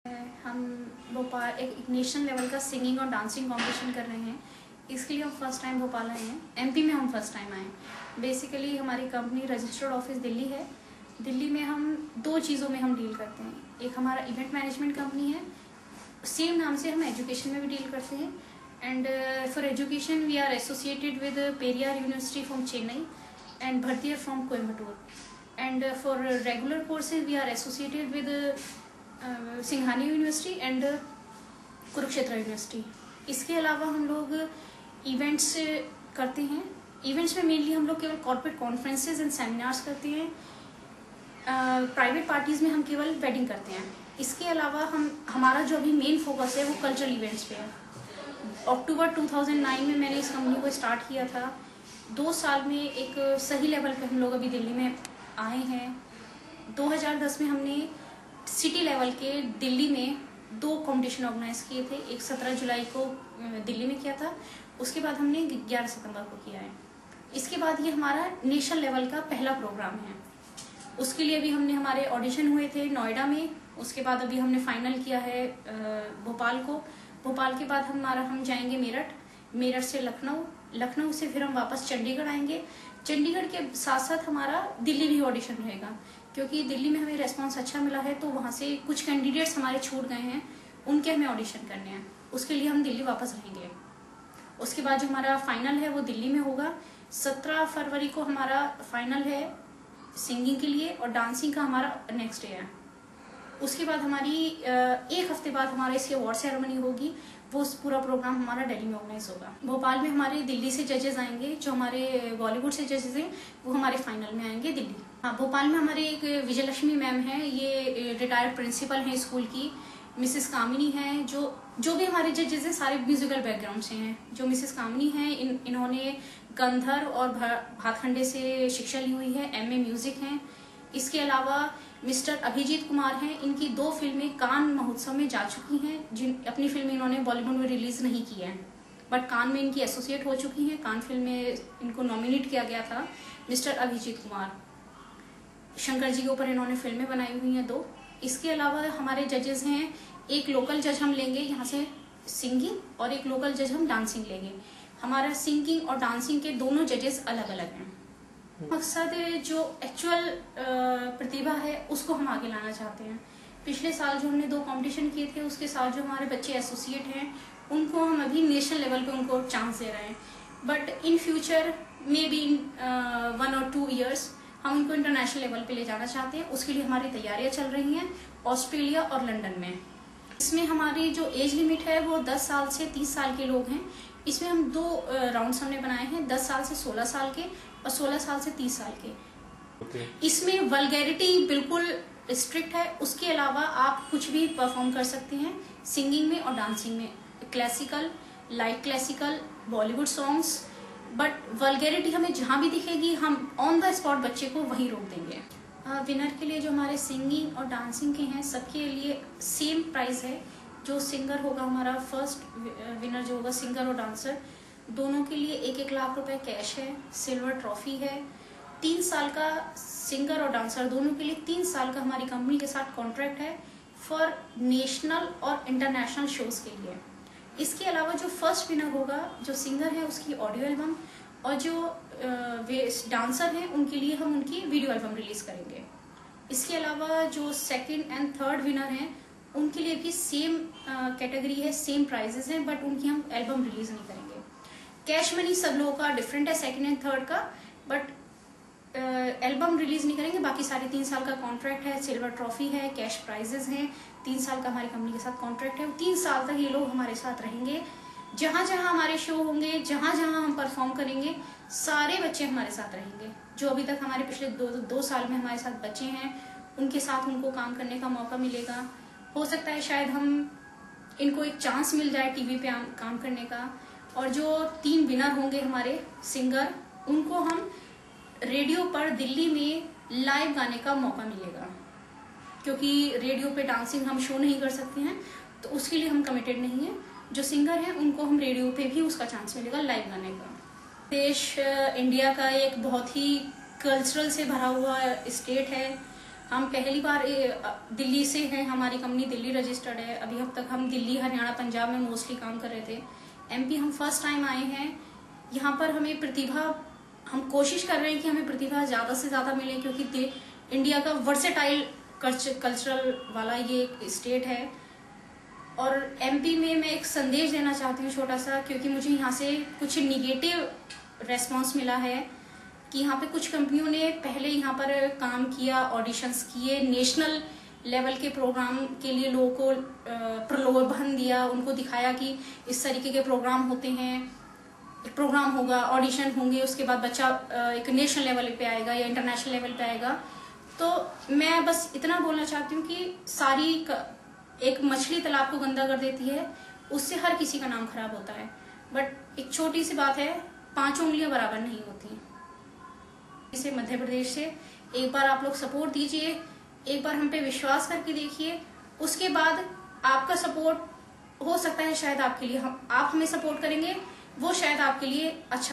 हम भोपाल एक national level का सिंगिंग और डांसिंग कंपटीशन कर रहे हैं। इसके लिए हम फर्स्ट टाइम भोपाल आए हैं। एमपी में हम फर्स्ट टाइम आए। बेसिकली हमारी कंपनी रजिस्टर्ड ऑफिस दिल्ली है। दिल्ली में हम दो चीज़ों में हम डील करते हैं। एक हमारा इवेंट मैनेजमेंट कंपनी है, सेम नाम से हम एजुकेशन में भी डील करते हैं। And for education we are associated with Periyar university from Chennai and Bharathiar from Coimbatore. And for regular courses we are associated with Singhania university and Kurukshetra university. इसके अलावा हम लोग इवेंट्स करते हैं। इवेंट्स में मेनली हम लोग केवल कॉर्पोरेट कॉन्फ्रेंसेज एंड सेमिनार्स करते हैं। प्राइवेट पार्टीज में हम केवल वेडिंग करते हैं। इसके अलावा हमारा जो अभी मेन फोकस है वो कल्चरल इवेंट्स पे है। अक्टूबर 2009 में मैंने इस कंपनी को स्टार्ट किया था। 2 साल में एक सही लेवल पे हम लोग अभी दिल्ली में आए हैं। 2010 में हमने सिटी लेवल के दिल्ली में 2 कॉम्पिटिशन ऑर्गेनाइज किए थे। एक 17 जुलाई को दिल्ली में किया था, उसके बाद हमने 11 सितंबर को किया है। इसके बाद ये हमारा नेशनल लेवल का पहला प्रोग्राम है। उसके लिए अभी हमारे ऑडिशन हुए थे नोएडा में। उसके बाद अभी हमने फाइनल किया है भोपाल को। भोपाल के बाद हम जाएंगे मेरठ से लखनऊ से फिर हम वापस चंडीगढ़ आएंगे। चंडीगढ़ के साथ साथ हमारा दिल्ली भी ऑडिशन रहेगा, क्योंकि दिल्ली में हमें रेस्पॉन्स अच्छा मिला है। तो वहाँ से कुछ कैंडिडेट्स हमारे छूट गए हैं, उनके हमें ऑडिशन करने हैं। उसके लिए हम दिल्ली वापस रहेंगे। उसके बाद जो हमारा फाइनल है वो दिल्ली में होगा। 17 फरवरी को हमारा फाइनल है सिंगिंग के लिए, और डांसिंग का हमारा नेक्स्ट डे है। उसके बाद हमारी 1 हफ्ते बाद हमारा इसकी अवार्ड सेरेमनी होगी। वो पूरा प्रोग्राम हमारा दिल्ली में ऑर्गेनाइज होगा। भोपाल में हमारे दिल्ली से जजेस आएंगे, जो हमारे बॉलीवुड से जजेस हैं वो हमारे फाइनल में आएंगे दिल्ली। हाँ, भोपाल में हमारे एक विजयलक्ष्मी मैम है, ये रिटायर्ड प्रिंसिपल हैं स्कूल की। मिसेस कामिनी हैं, जो भी हमारे जजेस हैं सारे म्यूजिकल बैकग्राउंड से हैं। जो मिसेस कामिनी हैं इन्होंने गंधर्व और भातखंडे से शिक्षा ली हुई है, MA म्यूजिक हैं। इसके अलावा मिस्टर अभिजीत कुमार हैं, इनकी 2 फिल्में कान महोत्सव में जा चुकी हैं। अपनी फिल्में इन्होंने बॉलीवुड में रिलीज नहीं की है, बट कान में इनकी एसोसिएट हो चुकी हैं। कान फिल्म में इनको नॉमिनेट किया गया था। मिस्टर अभिजीत कुमार, शंकर जी के ऊपर इन्होंने फिल्में बनाई हुई हैं 2। इसके अलावा हमारे जजेस हैं, एक लोकल जज हम लेंगे यहाँ से सिंगिंग, और एक लोकल जज हम डांसिंग लेंगे। हमारा सिंगिंग और डांसिंग के दोनों जजेस अलग अलग हैं। मकसद जो एक्चुअल प्रतिभा है उसको हम आगे लाना चाहते हैं। पिछले साल जो हमने 2 कंपटीशन किए थे, उसके साथ जो हमारे बच्चे एसोसिएट हैं उनको हम अभी नेशनल लेवल पे उनको चांस दे रहे हैं। But in future may be in 1 or 2 years हम उनको इंटरनेशनल लेवल पे ले जाना चाहते हैं। उसके लिए हमारी तैयारियां चल रही हैं ऑस्ट्रेलिया और लंदन में। इसमें हमारी जो एज लिमिट है वो 10 साल से 30 साल के लोग हैं। इसमें हम 2 राउंड्स हमने बनाए हैं, 10 साल से 16 साल के और 16 साल से 30 साल के। इसमें वल्गैरिटी बिल्कुल स्ट्रिक्ट है। उसके अलावा आप कुछ भी परफॉर्म कर सकते हैं सिंगिंग में और डांसिंग में, classical, light classical, Bollywood songs. But vulgarity हमें जहाँ भी दिखेगी हम ऑन द स्पॉट बच्चे को वहीं रोक देंगे। विनर के लिए जो हमारे सिंगिंग और डांसिंग के हैं सबके लिए सेम प्राइस है। जो सिंगर होगा, हमारा फर्स्ट विनर जो होगा सिंगर और डांसर, दोनों के लिए 1-1 लाख रुपए कैश है, सिल्वर ट्रॉफी है। 3 साल का सिंगर और डांसर दोनों के लिए 3 साल का हमारी कंपनी के साथ कॉन्ट्रैक्ट है फॉर नेशनल और इंटरनेशनल शोज के लिए। इसके अलावा जो फर्स्ट विनर होगा, जो सिंगर है उसकी ऑडियो एल्बम, और जो डांसर हैं उनके लिए हम उनकी वीडियो एल्बम रिलीज करेंगे। इसके अलावा जो 2nd and 3rd विनर हैं उनके लिए भी सेम कैटेगरी है, सेम प्राइजेस हैं, बट उनकी हम एल्बम रिलीज नहीं करेंगे। कैश मनी सब लोगों का डिफरेंट है, 2nd and 3rd का, बट एल्बम रिलीज नहीं करेंगे। बाकी सारे 3 साल का कॉन्ट्रैक्ट है, सिल्वर ट्रॉफी है, कैश प्राइजेस हैं। 3 साल का हमारी कंपनी के साथ कॉन्ट्रैक्ट है। 3 साल तक ये लोग हमारे साथ रहेंगे। जहां जहां हमारे शो होंगे, जहां जहां हम परफॉर्म करेंगे, सारे बच्चे हमारे साथ रहेंगे। जो अभी तक हमारे पिछले 2 साल में हमारे साथ बच्चे हैं, उनके साथ उनको काम करने का मौका मिलेगा। हो सकता है शायद हम इनको एक चांस मिल जाए टीवी पे काम करने का। और जो 3 विनर होंगे हमारे सिंगर, उनको हम रेडियो पर दिल्ली में लाइव गाने का मौका मिलेगा, क्योंकि रेडियो पे डांसिंग हम शो नहीं कर सकते हैं, तो उसके लिए हम कमिटेड नहीं है। जो सिंगर हैं उनको हम रेडियो पे भी उसका चांस मिलेगा लाइव गाने का। देश इंडिया का एक बहुत ही कल्चरल से भरा हुआ स्टेट है। हम पहली बार दिल्ली से हैं, हमारी कंपनी दिल्ली रजिस्टर्ड है। अभी अब तक हम दिल्ली, हरियाणा, पंजाब में मोस्टली काम कर रहे थे। एमपी हम फर्स्ट टाइम आए हैं। यहाँ पर हमें प्रतिभा, हम कोशिश कर रहे हैं कि हमें प्रतिभा ज़्यादा से ज़्यादा मिले, क्योंकि इंडिया का वर्सेटाइल कल्चरल वाला ये एक स्टेट है। और एमपी में मैं एक संदेश देना चाहती हूँ छोटा सा, क्योंकि मुझे यहाँ से कुछ निगेटिव रेस्पॉन्स मिला है कि यहाँ पे कुछ कंपनियों ने पहले यहाँ पर काम किया, ऑडिशंस किए, नेशनल लेवल के प्रोग्राम के लिए लोगों को प्रलोभन दिया, उनको दिखाया कि इस तरीके के प्रोग्राम होते हैं, एक प्रोग्राम होगा, ऑडिशन होंगे, उसके बाद बच्चा एक नेशनल लेवल पे आएगा या इंटरनेशनल लेवल पे आएगा। तो मैं बस इतना बोलना चाहती हूँ कि एक मछली तालाब को गंदा कर देती है, उससे हर किसी का नाम खराब होता है। बट एक छोटी सी बात है, 5 उंगलियां बराबर नहीं होती। इसे मध्य प्रदेश से एक बार आप लोग सपोर्ट दीजिए, एक बार हम पे विश्वास करके देखिए, उसके बाद आपका सपोर्ट हो सकता है शायद आपके लिए, आप हमें सपोर्ट करेंगे, वो शायद आपके लिए अच्छा